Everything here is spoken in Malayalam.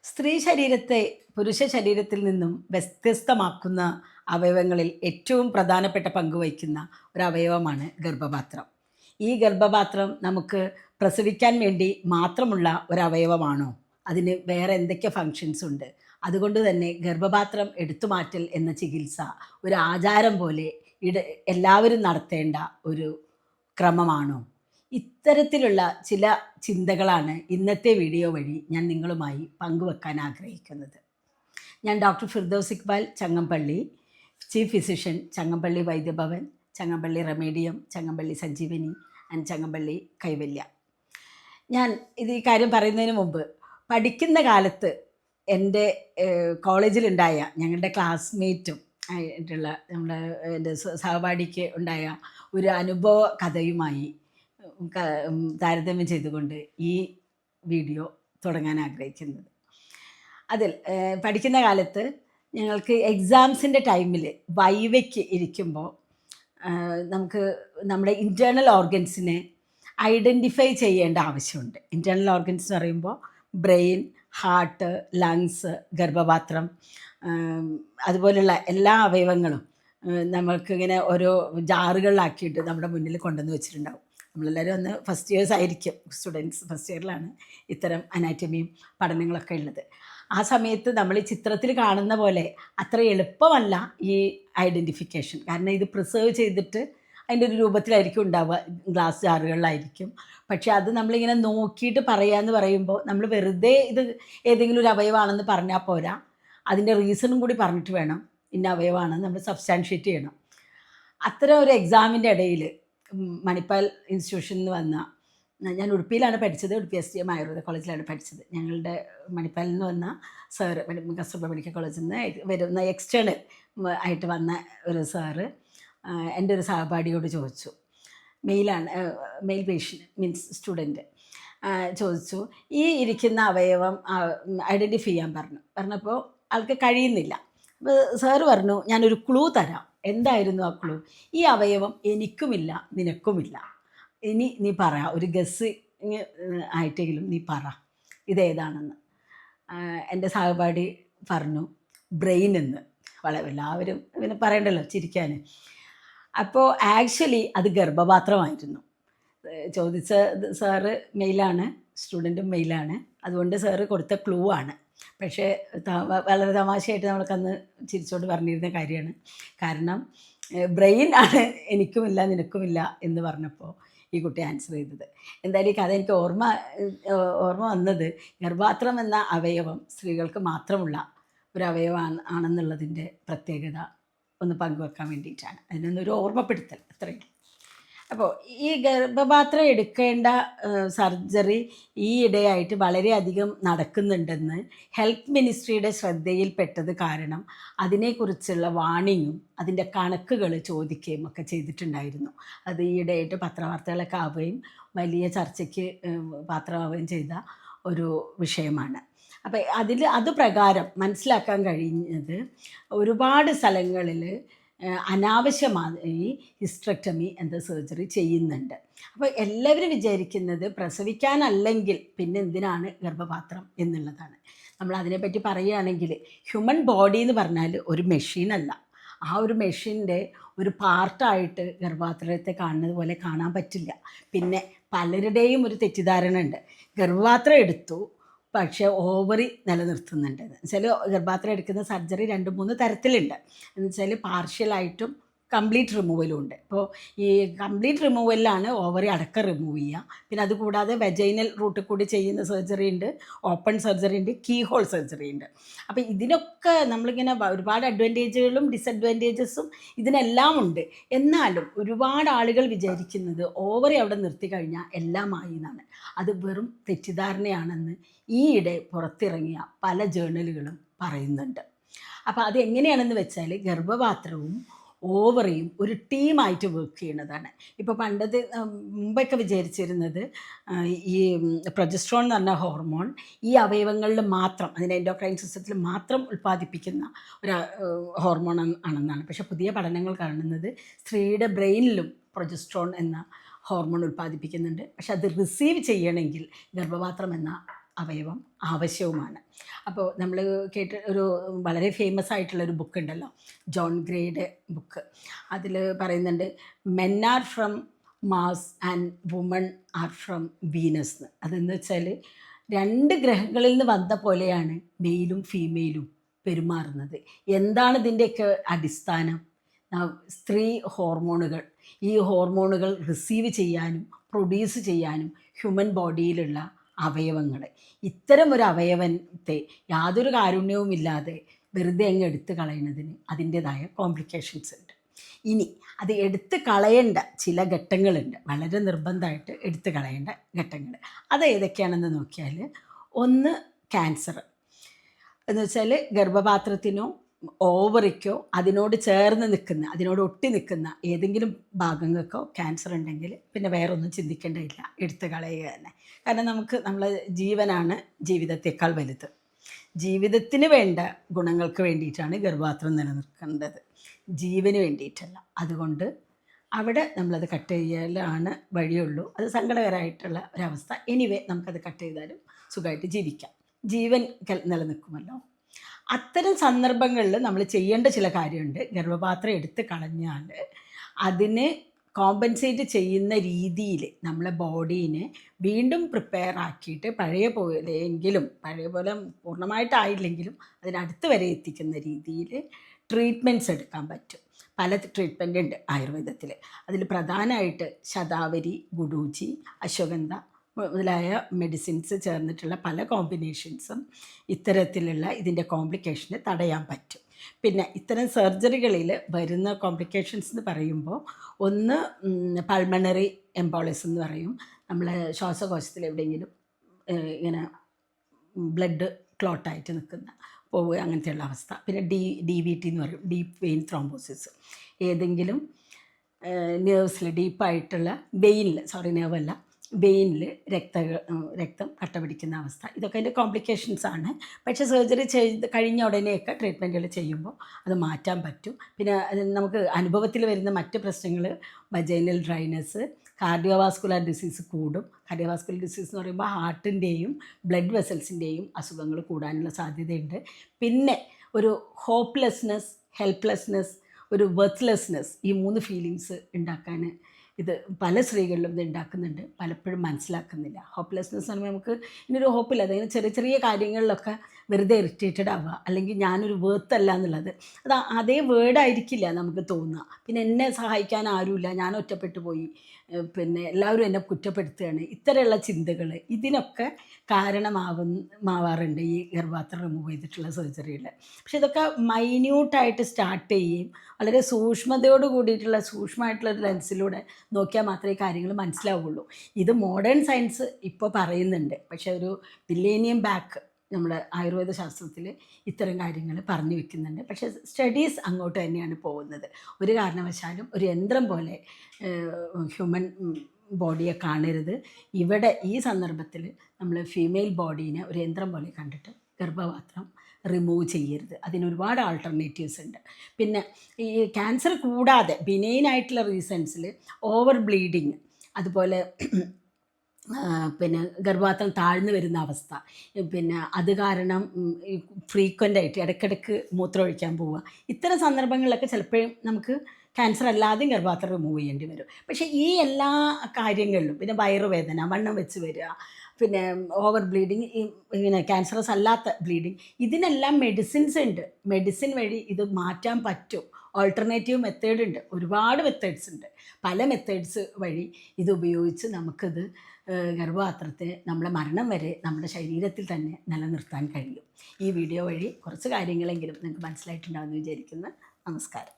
സ്ത്രീ ശരീരത്തെ പുരുഷ ശരീരത്തിൽ നിന്നും വ്യത്യസ്തമാക്കുന്ന അവയവങ്ങളിൽ ഏറ്റവും പ്രധാനപ്പെട്ട പങ്ക് വഹിക്കുന്ന ഒരു അവയവമാണ് ഗർഭപാത്രം. ഈ ഗർഭപാത്രം നമുക്ക് പ്രസവിക്കാൻ വേണ്ടി മാത്രമുള്ള ഒരു അവയവമാണോ? അതിന് വേറെ എന്തൊക്കെ ഫങ്ഷൻസ് ഉണ്ട്? അതുകൊണ്ട് തന്നെ ഗർഭപാത്രം എടുത്തുമാറ്റൽ എന്ന ചികിത്സ ഒരു ആചാരം പോലെ എല്ലാവരും നടത്തേണ്ട ഒരു ക്രമമാണോ? ഇത്തരത്തിലുള്ള ചില ചിന്തകളാണ് ഇന്നത്തെ വീഡിയോ വഴി ഞാൻ നിങ്ങളുമായി പങ്കുവെക്കാൻ ആഗ്രഹിക്കുന്നത്. ഞാൻ doctor Firdaus Iqbal, Changampally, chief physician, Changampally Vaidyabhavan, Changampally Remedium, Changampally Sanjeevani and Changampally Kaivalya. ഞാൻ ഈ കാര്യം പറയുന്നതിന് മുമ്പ്, പഠിക്കുന്ന കാലത്ത് എൻ്റെ കോളേജിലുണ്ടായ ഞങ്ങളുടെ ക്ലാസ്മേറ്റും ആയിട്ടുള്ള എൻ്റെ സഹപാഠിക്ക് ഉണ്ടായ ഒരു അനുഭവ കഥയുമായി താരതമ്യം ചെയ്തുകൊണ്ട് ഈ വീഡിയോ തുടങ്ങാൻ ആഗ്രഹിക്കുന്നത്. അതിൽ പഠിക്കുന്ന കാലത്ത് ഞങ്ങൾക്ക് എക്സാംസിൻ്റെ ടൈമിൽ വൈവയ്ക്ക് ഇരിക്കുമ്പോൾ നമുക്ക് നമ്മുടെ ഇൻറ്റേർണൽ ഓർഗൻസിനെ ഐഡൻറ്റിഫൈ ചെയ്യേണ്ട ആവശ്യമുണ്ട്. ഇൻറ്റേർണൽ ഓർഗൻസ് എന്ന് പറയുമ്പോൾ ബ്രെയിൻ, ഹാർട്ട്, ലങ്സ്, ഗർഭപാത്രം, അതുപോലുള്ള എല്ലാ അവയവങ്ങളും നമ്മൾക്കിങ്ങനെ ഓരോ ജാറുകളിലാക്കിയിട്ട് നമ്മുടെ മുന്നിൽ കൊണ്ടുവന്ന് വെച്ചിട്ടുണ്ടാവും. നമ്മളെല്ലാവരും അന്ന് ഫസ്റ്റ് ഇയേഴ്സ് ആയിരിക്കും, സ്റ്റുഡൻസ് ഫസ്റ്റ് ഇയറിലാണ് ഇത്തരം അനാറ്റമിയും പഠനങ്ങളൊക്കെ ഉള്ളത്. ആ സമയത്ത് നമ്മൾ ഈ ചിത്രത്തിൽ കാണുന്ന പോലെ അത്ര എളുപ്പമല്ല ഈ ഐഡൻറ്റിഫിക്കേഷൻ. കാരണം ഇത് പ്രിസേർവ് ചെയ്തിട്ട് അതിൻ്റെ ഒരു രൂപത്തിലായിരിക്കും ഉണ്ടാവുക, ഗ്ലാസ് ജാറുകളിലായിരിക്കും. പക്ഷേ അത് നമ്മളിങ്ങനെ നോക്കിയിട്ട് പറയാമെന്ന് പറയുമ്പോൾ നമ്മൾ വെറുതെ ഇത് ഏതെങ്കിലും ഒരു അവയവമാണെന്ന് പറഞ്ഞാൽ പോരാ, അതിൻ്റെ റീസണും കൂടി പറഞ്ഞിട്ട് വേണം ഇന്ന അവയവമാണെന്ന് നമ്മൾ സബ്സ്റ്റാൻഷ്യേറ്റ് ചെയ്യണം. അത്തരം ഒരു എക്സാമിൻ്റെ ഇടയിൽ മണിപ്പാൽ ഇൻസ്റ്റിറ്റ്യൂഷനിൽ നിന്ന് വന്ന, ഞാൻ ഉടുപ്പിയിലാണ് പഠിച്ചത്, ഉടുപ്പി STM ആയുർവേദ കോളേജിലാണ് പഠിച്ചത്. ഞങ്ങളുടെ മണിപ്പാലിൽ നിന്ന് വന്ന സാറ്, കസ്തൂർബ മെഡിക്കൽ കോളേജിൽ നിന്ന് വരുന്ന എക്സ്റ്റേണൽ ആയിട്ട് വന്ന ഒരു സാറ് എൻ്റെ ഒരു സഹപാഠിയോട് ചോദിച്ചു, മെയിൽ പേഷ്യൻ്റ് മീൻസ് സ്റ്റുഡൻറ്റ് ചോദിച്ചു, ഈ ഇരിക്കുന്ന അവയവം ഐഡൻറ്റിഫൈ ചെയ്യാൻ പറഞ്ഞപ്പോൾ ആൾക്ക് കഴിയുന്നില്ല. അപ്പോൾ സാറ് പറഞ്ഞു, ഞാനൊരു ക്ലൂ തരാം. എന്തായിരുന്നു ആ ക്ലൂ? ഈ അവയവം എനിക്കുമില്ല നിനക്കുമില്ല, ഇനി നീ പറ, ഒരു ഗസ് ആയിട്ടെങ്കിലും നീ പറ ഇതേതാണെന്ന്. എൻ്റെ സഹപാഠി പറഞ്ഞു ബ്രെയിൻ എന്ന്. എല്ലാവരും പിന്നെ പറയണ്ടല്ലോ ചിരിക്കാൻ. അപ്പോൾ ആക്ച്വലി അത് ഗർഭപാത്രമായിരുന്നു. ചോദിച്ച സാറ് മെയിലാണ്, സ്റ്റുഡൻറ്റും മെയിലാണ്, അതുകൊണ്ട് സാറ് കൊടുത്ത ക്ലൂ ആണ്. പക്ഷേ വളരെ തമാശയായിട്ട് നമ്മൾക്കന്ന് ചിരിച്ചോണ്ട് പറഞ്ഞിരുന്ന കാര്യമാണ്. കാരണം ബ്രെയിൻ ആണ് എനിക്കുമില്ല നിനക്കുമില്ല എന്ന് പറഞ്ഞപ്പോൾ ഈ കുട്ടി ആൻസർ ചെയ്തത്. എന്തായാലും ഈ കഥ എനിക്ക് ഓർമ്മ വന്നത്, ഗർഭപാത്രം എന്ന അവയവം സ്ത്രീകൾക്ക് മാത്രമുള്ള ഒരു അവയവം ആണെന്നുള്ളതിൻ്റെ പ്രത്യേകത ഒന്ന് പങ്കുവെക്കാൻ വേണ്ടിയിട്ടാണ്. അതിനൊന്നൊരു ഓർമ്മപ്പെടുത്തൽ, അത്രയും. അപ്പോൾ ഈ ഗർഭപാത്രം എടുക്കേണ്ട സർജറി ഈ ഇടയായിട്ട് വളരെയധികം നടക്കുന്നുണ്ടെന്ന് ഹെൽത്ത് മിനിസ്ട്രിയുടെ ശ്രദ്ധയിൽപ്പെട്ടത് കാരണം അതിനെക്കുറിച്ചുള്ള വാണിങ്ങും അതിൻ്റെ കണക്കുകൾ ചോദിക്കുകയും ഒക്കെ ചെയ്തിട്ടുണ്ടായിരുന്നു. അത് ഈ ഇടയായിട്ട് പത്രവാർത്തകളൊക്കെ ആവുകയും വലിയ ചർച്ചയ്ക്ക് പാത്രമാവുകയും ചെയ്ത ഒരു വിഷയമാണ്. അപ്പോൾ അത് പ്രകാരം മനസ്സിലാക്കാൻ കഴിഞ്ഞത്, ഒരുപാട് സ്ഥലങ്ങളിൽ അനാവശ്യമായി ഹിസ്റ്ററക്ടമി എന്ന സർജറി ചെയ്യുന്നുണ്ട്. അപ്പോൾ എല്ലാവരും വിചാരിക്കുന്നത് പ്രസവിക്കാനല്ലെങ്കിൽ പിന്നെ എന്തിനാണ് ഗർഭപാത്രം എന്നുള്ളതാണ്. നമ്മൾ അതിനെപ്പറ്റി പറയുകയാണെങ്കിൽ, ഹ്യൂമൻ ബോഡി എന്ന് പറഞ്ഞാൽ ഒരു മെഷീനല്ല. ആ ഒരു മെഷീൻ്റെ ഒരു പാർട്ടായിട്ട് ഗർഭപാത്രത്തെ കാണുന്നത് പോലെ കാണാൻ പറ്റില്ല. പിന്നെ പലരുടെയും ഒരു തെറ്റിദ്ധാരണ ഉണ്ട്, ഗർഭപാത്രം എടുത്തു പക്ഷേ ഓവറി നിലനിർത്തുന്നുണ്ട്. എന്ന് വെച്ചാൽ ഗർഭപാത്രം എടുക്കുന്ന സർജറി 2-3 തരത്തിലുണ്ട്. എന്ന് വെച്ചാൽ പാർഷ്യലായിട്ടും കംപ്ലീറ്റ് റിമൂവലും ഉണ്ട്. ഇപ്പോൾ ഈ കംപ്ലീറ്റ് റിമൂവലിലാണ് ഓവറി അടക്കം റിമൂവ് ചെയ്യുക. പിന്നെ അതുകൂടാതെ വെജൈനൽ റൂട്ടിൽ കൂടി ചെയ്യുന്ന സർജറി ഉണ്ട്, ഓപ്പൺ സർജറി ഉണ്ട്, കീ ഹോൾ സർജറി ഉണ്ട്. അപ്പോൾ ഇതിനൊക്കെ നമ്മളിങ്ങനെ ഒരുപാട് അഡ്വാൻറ്റേജുകളും ഡിസഡ്വാൻറ്റേജസും ഇതിനെല്ലാം ഉണ്ട്. എന്നാലും ഒരുപാട് ആളുകൾ വിചാരിക്കുന്നത് ഓവറി അവിടെ നിർത്തി കഴിഞ്ഞാൽ എല്ലാമായി എന്നാണ്. അത് വെറും തെറ്റിദ്ധാരണയാണെന്ന് ഈയിടെ പുറത്തിറങ്ങിയ പല ജേർണലുകളും പറയുന്നുണ്ട്. അപ്പോൾ അത് എങ്ങനെയാണെന്ന് വെച്ചാൽ, ഗർഭപാത്രവും ഓവറിയും ഒരു ടീമായിട്ട് വർക്ക് ചെയ്യുന്നതാണ്. ഇപ്പോൾ മുമ്പൊക്കെ വിചാരിച്ചിരുന്നത് ഈ പ്രൊജസ്ട്രോൺ എന്ന് പറഞ്ഞ ഹോർമോൺ ഈ അവയവങ്ങളിൽ മാത്രം, അതിൻ്റെ എൻഡോക്രൈൻ സിസ്റ്റത്തിൽ മാത്രം ഉൽപ്പാദിപ്പിക്കുന്ന ഒരു ഹോർമോൺ ആണെന്നാണ്. പക്ഷേ പുതിയ പഠനങ്ങൾ കാണുന്നത് സ്ത്രീയുടെ ബ്രെയിനിലും പ്രൊജസ്ട്രോൺ എന്ന ഹോർമോൺ ഉൽപ്പാദിപ്പിക്കുന്നുണ്ട്. പക്ഷെ അത് റിസീവ് ചെയ്യണമെങ്കിൽ ഗർഭപാത്രം എന്ന അവയവം ആവശ്യവുമാണ്. അപ്പോൾ നമ്മൾ ഒരു വളരെ ഫേമസ് ആയിട്ടുള്ളൊരു ബുക്ക് ഉണ്ടല്ലോ, ജോൺ ഗ്രേയുടെ ബുക്ക്. അതിൽ പറയുന്നുണ്ട്, men are from Mars and women are from Venus എന്ന്. അതെന്ന് വെച്ചാൽ 2 ഗ്രഹങ്ങളിൽ നിന്ന് വന്ന പോലെയാണ് മെയിലും ഫീമെയിലും പെരുമാറുന്നത്. എന്താണ് ഇതിൻ്റെയൊക്കെ അടിസ്ഥാനം? സ്ത്രീ ഹോർമോണുകൾ. ഈ ഹോർമോണുകൾ റിസീവ് ചെയ്യാനും പ്രൊഡ്യൂസ് ചെയ്യാനും ഹ്യൂമൻ ബോഡിയിലുള്ള അവയവങ്ങൾ. ഇത്തരം ഒരു അവയവത്തെ യാതൊരു കാരുണ്യവുമില്ലാതെ വെറുതെ അങ്ങ് എടുത്തു കളയുന്നതിന് അതിൻ്റേതായ കോംപ്ലിക്കേഷൻസ് ഉണ്ട്. ഇനി അത് എടുത്ത് കളയേണ്ട ചില ഘട്ടങ്ങളുണ്ട്, വളരെ നിർബന്ധമായിട്ട് എടുത്തു കളയേണ്ട ഘട്ടങ്ങൾ. അത് ഏതൊക്കെയാണെന്ന് നോക്കിയാൽ, ഒന്ന് ക്യാൻസർ എന്ന് വെച്ചാൽ ഗർഭപാത്രത്തിനോ ഓവറിക്കോ അതിനോട് ചേർന്ന് നിൽക്കുന്ന, അതിനോട് ഒട്ടി നിൽക്കുന്ന ഏതെങ്കിലും ഭാഗങ്ങൾക്കോ ക്യാൻസർ ഉണ്ടെങ്കിൽ പിന്നെ വേറെ ഒന്നും ചിന്തിക്കേണ്ടതില്ല, എടുത്തു കളയുക തന്നെ. കാരണം നമ്മളെ ജീവനാണ് ജീവിതത്തേക്കാൾ വലുത്. ജീവിതത്തിന് വേണ്ട ഗുണങ്ങൾക്ക് വേണ്ടിയിട്ടാണ് ഗർഭപാത്രം നിലനിൽക്കേണ്ടത്, ജീവന് വേണ്ടിയിട്ടല്ല. അതുകൊണ്ട് അവിടെ നമ്മളത് കട്ട് ചെയ്യലാണ് വഴിയുള്ളൂ. അത് സങ്കടകരമായിട്ടുള്ള ഒരവസ്ഥ. എനിവേ നമുക്കത് കട്ട് ചെയ്താലും സുഖമായിട്ട് ജീവിക്കാം, ജീവൻ നിലനിൽക്കുമല്ലോ. അത്തരം സന്ദർഭങ്ങളിൽ നമ്മൾ ചെയ്യേണ്ട ചില കാര്യമുണ്ട്. ഗർഭപാത്രം എടുത്ത് കളഞ്ഞാൽ അതിനെ കോമ്പൻസേറ്റ് ചെയ്യുന്ന രീതിയിൽ നമ്മളെ ബോഡീനെ വീണ്ടും പ്രിപ്പയർ ആക്കിയിട്ട് പഴയ പോലെ പൂർണ്ണമായിട്ടായില്ലെങ്കിലും അതിനടുത്ത് വരെ എത്തിക്കുന്ന രീതിയിൽ ട്രീറ്റ്മെൻറ്റ്സ് എടുക്കാൻ പറ്റും. പല ട്രീറ്റ്മെൻ്റ് ഉണ്ട് ആയുർവേദത്തിൽ. അതിൽ പ്രധാനമായിട്ട് ശതാവരി, ഗുഡൂചി, അശ്വഗന്ധ മുതലായ മെഡിസിൻസ് ചേർന്നിട്ടുള്ള പല കോമ്പിനേഷൻസും ഇത്തരത്തിലുള്ള ഇതിൻ്റെ കോംപ്ലിക്കേഷനെ തടയാൻ പറ്റും. പിന്നെ ഇത്തരം സർജറികളിൽ വരുന്ന കോംപ്ലിക്കേഷൻസ് എന്ന് പറയുമ്പോൾ, ഒന്ന് പൾമണറി എംബോളിസം എന്ന് പറയും. നമ്മളെ ശ്വാസകോശത്തിൽ എവിടെയെങ്കിലും ഇങ്ങനെ ബ്ലഡ് ക്ലോട്ടായിട്ട് നിൽക്കുന്ന പോവുക, അങ്ങനത്തെയുള്ള അവസ്ഥ. പിന്നെ DVT എന്ന് പറയും, ഡീപ്പ് വെയിൻ ത്രോംബോസിസ്. ഏതെങ്കിലും നേഴ്സിൽ ഡീപ്പായിട്ടുള്ള നെർവല്ല, വെയിനിൽ രക്തം കട്ട പിടിക്കുന്ന അവസ്ഥ. ഇതൊക്കെ അതിൻ്റെ കോംപ്ലിക്കേഷൻസാണ്. പക്ഷേ സർജറി കഴിഞ്ഞ ഉടനെയൊക്കെ ട്രീറ്റ്മെൻറ്റുകൾ ചെയ്യുമ്പോൾ അത് മാറ്റാൻ പറ്റും. പിന്നെ നമുക്ക് അനുഭവത്തിൽ വരുന്ന മറ്റ് പ്രശ്നങ്ങൾ, വജൈനൽ ഡ്രൈനസ്, കാർഡിയോവാസ്കുലർ ഡിസീസ് കൂടും. കാർഡിയോവാസ്കുലർ ഡിസീസ് എന്ന് പറയുമ്പോൾ ഹാർട്ടിൻ്റെയും ബ്ലഡ് വെസൽസിൻ്റെയും അസുഖങ്ങൾ കൂടാനുള്ള സാധ്യതയുണ്ട്. പിന്നെ ഒരു ഹോപ്പ്ലെസ്നെസ്, ഹെൽപ്ലെസ്നെസ്, ഒരു വർത്ത്ലെസ്നെസ്, ഈ 3 ഫീലിങ്സ് ഉണ്ടാക്കാൻ ഇത് പല സ്ത്രീകളിലും ഇത് ഉണ്ടാക്കുന്നുണ്ട്, പലപ്പോഴും മനസ്സിലാക്കുന്നില്ല. ഹോപ്പ്ലെസ്നെസ് എന്ന് പറയുമ്പോൾ നമുക്ക് ഇനിയൊരു ഹോപ്പില്ല, അതിങ്ങനെ ചെറിയ ചെറിയ കാര്യങ്ങളിലൊക്കെ വെറുതെ ഇറിറ്റേറ്റഡ് ആവുക, അല്ലെങ്കിൽ ഞാനൊരു വേർത്തല്ല എന്നുള്ളത്, അത് അതേ വേർഡായിരിക്കില്ല നമുക്ക് തോന്നുക. പിന്നെ എന്നെ സഹായിക്കാൻ ആരുമില്ല, ഞാൻ ഒറ്റപ്പെട്ടു പോയി, പിന്നെ എല്ലാവരും എന്നെ കുറ്റപ്പെടുത്തുകയാണ്, ഇത്തരമുള്ള ചിന്തകൾ ഇതിനൊക്കെ കാരണമാവാറുണ്ട് ഈ ഗർഭപാത്രം റിമൂവ് ചെയ്തിട്ടുള്ള സർജറിയിൽ. പക്ഷെ ഇതൊക്കെ മൈന്യൂട്ടായിട്ട് സ്റ്റാർട്ട് ചെയ്യുകയും വളരെ സൂക്ഷ്മതയോട് കൂടിയിട്ടുള്ള സൂക്ഷ്മമായിട്ടുള്ളൊരു ലെൻസിലൂടെ നോക്കിയാൽ മാത്രമേ കാര്യങ്ങൾ മനസ്സിലാവുള്ളൂ. ഇത് മോഡേൺ സയൻസ് ഇപ്പോൾ പറയുന്നുണ്ട്, പക്ഷേ ഒരു മില്ലേനിയം ബാക്ക് നമ്മൾ ആയുർവേദ ശാസ്ത്രത്തിൽ ഇത്തരം കാര്യങ്ങൾ പറഞ്ഞു വെക്കുന്നുണ്ട്. പക്ഷേ സ്റ്റഡീസ് അങ്ങോട്ട് തന്നെയാണ് പോകുന്നത്. ഒരു കാരണവശാലും ഒരു യന്ത്രം പോലെ ഹ്യൂമൻ ബോഡിയെ കാണരുത്. ഇവിടെ ഈ സന്ദർഭത്തിൽ നമ്മൾ ഫീമെയിൽ ബോഡീനെ ഒരു യന്ത്രം പോലെ കണ്ടിട്ട് ഗർഭപാത്രം റിമൂവ് ചെയ്യരുത്. അതിനൊരുപാട് ആൾട്ടർനേറ്റീവ്സ് ഉണ്ട്. പിന്നെ ഈ ക്യാൻസർ കൂടാതെ ബിനൈനായിട്ടുള്ള റീസൺസിൽ ഓവർ ബ്ലീഡിങ്, അതുപോലെ പിന്നെ ഗർഭപാത്രം താഴ്ന്നു വരുന്ന അവസ്ഥ, പിന്നെ അത് കാരണം ഫ്രീക്വൻ്റായിട്ട് ഇടയ്ക്കിടയ്ക്ക് മൂത്രം ഒഴിക്കാൻ പോവുക, ഇത്തരം സന്ദർഭങ്ങളിലൊക്കെ ചിലപ്പോഴും നമുക്ക് ക്യാൻസർ അല്ലാതെയും ഗർഭപാത്രം റിമൂവ് ചെയ്യേണ്ടി വരും. പക്ഷേ ഈ എല്ലാ കാര്യങ്ങളിലും, പിന്നെ വയറുവേദന, വണ്ണം വെച്ച് വരിക, പിന്നെ ഓവർ ബ്ലീഡിങ്, ഇങ്ങനെ ക്യാൻസറസ് അല്ലാത്ത ബ്ലീഡിങ്, ഇതിനെല്ലാം മെഡിസിൻസ് ഉണ്ട്. മെഡിസിൻ വഴി ഇത് മാറ്റാൻ പറ്റും. ഓൾട്ടർനേറ്റീവ് മെത്തേഡ് ഉണ്ട്, ഒരുപാട് മെത്തേഡ്സ് ഉണ്ട്. പല മെത്തേഡ്സ് വഴി ഇത് ഉപയോഗിച്ച് നമുക്കിത് ഗർഭപാത്രത്തെ നമ്മളെ മരണം വരെ നമ്മുടെ ശരീരത്തിൽ തന്നെ നിലനിർത്താൻ കഴിയും. ഈ വീഡിയോ വഴി കുറച്ച് കാര്യങ്ങളെങ്കിലും നിങ്ങൾക്ക് മനസ്സിലായിട്ടുണ്ടാകുമെന്ന് വിചാരിക്കുന്നു. നമസ്കാരം.